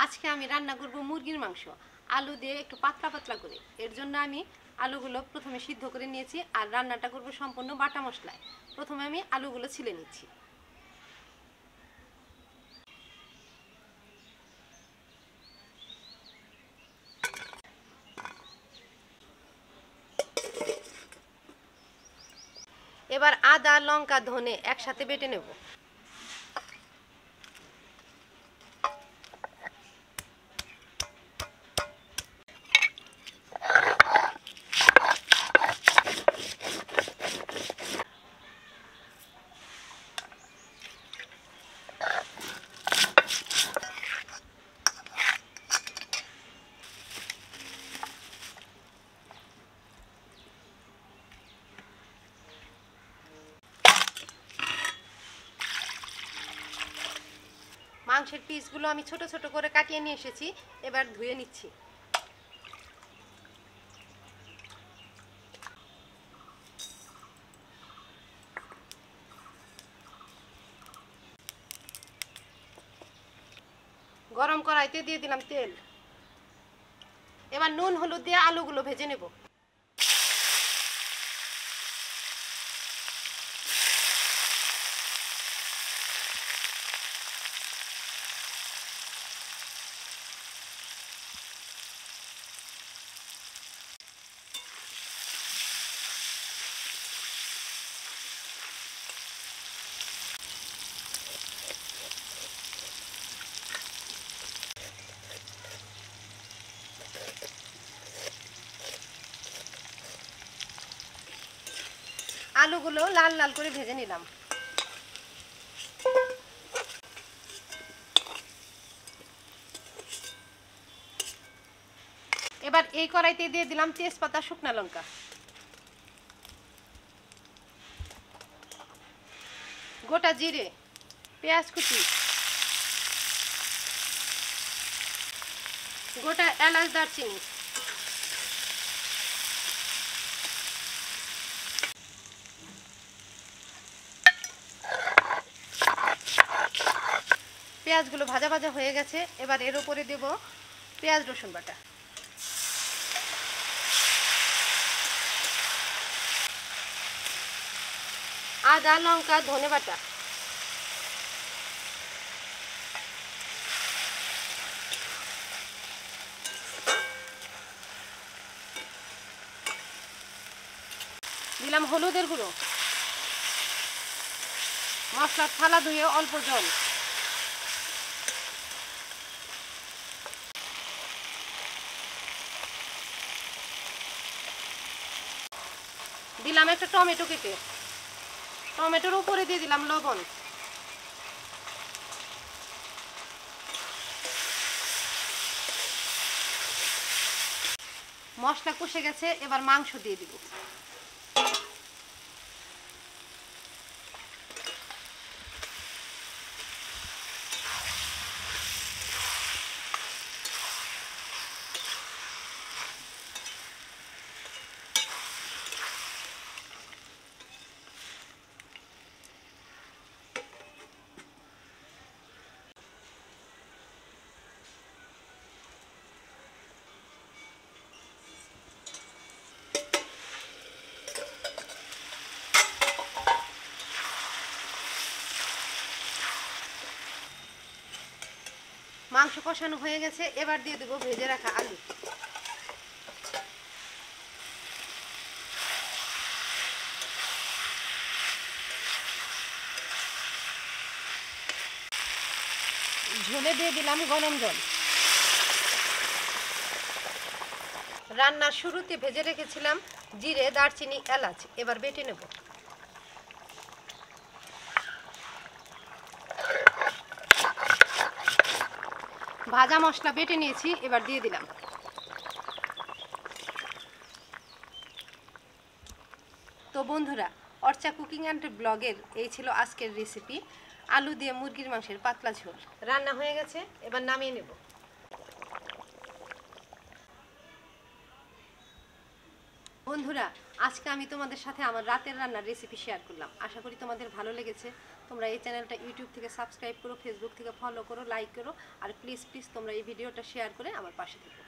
আজকে আমি রান্না করব মুরগির মাংস আলু দিয়ে একটু পাতলা পাতলা করে। এর জন্য আমি আলুগুলো প্রথমে সিদ্ধ করে নিয়েছি আর রান্নাটা করব সম্পূর্ণ বাটা মশলায়। প্রথমে আমি আলুগুলো ছিলে নিচ্ছি। এবার আদা লঙ্কা ধনে একসাথে বেটে নেব। মাংসের পিসগুলো আমি ছোট ছোট করে কাটিয়ে নিয়ে এসেছি, এবার ধুয়ে নিচ্ছি। গরম কড়াইতে দিয়ে দিলাম তেল। এবার নুন হলুদ দিয়ে আলুগুলো ভেজে নেব। আলুগুলো লাল লাল করে ভেজে নিলাম। এবার এই কড়াইতে দিয়ে দিলাম তেজপাতা শুকনা লঙ্কা, গোটা জিরে, পেঁয়াজ কুচি, গোটা এলাচ দারচিনি, পেঁয়াজগুলো ভাজা ভাজা হয়ে গেছে। এবার এর উপরে দেব পেঁয়াজ রসুন বাটা, আদা লঙ্কা ধনে বাটা, দিলাম হলুদের গুঁড়ো, মশলার থালা ধুয়ে অল্প জল, দিলাম একটা টমেটো কেটে, টমেটোর উপরে দিয়ে দিলাম লবণ। মশলা কষে গেছে, এবার মাংস দিয়ে দিব। মাংস কষানো হয়ে গেছে, এবার দিয়ে দেবো ভেজে রাখা আলু। ঝোলে দিয়ে দিলাম গরম জল। রান্নার শুরুতে ভেজে রেখেছিলাম জিরে দারচিনি এলাচ, এবার বেটে নেব। ভাজা মশলা বেটে নিয়েছি, এবার দিয়ে দিলাম। তো বন্ধুরা, অর্চা কুকিং অ্যান্ড ব্লগের এই ছিল আজকের রেসিপি, আলু দিয়ে মুরগির মাংসের পাতলা ঝোল। রান্না হয়ে গেছে, এবার নামিয়ে নেব। বন্ধুরা, আজকে আমি তোমাদের সাথে আমার রাতের রান্নার রেসিপি শেয়ার করলাম। আশা করি তোমাদের ভালো লেগেছে। তোমরা এই চ্যানেলটা ইউটিউব থেকে সাবস্ক্রাইব করো, ফেসবুক থেকে ফলো করো, লাইক করো, আর প্লিজ তোমরা এই ভিডিওটা শেয়ার করে আমার পাশে থেকো।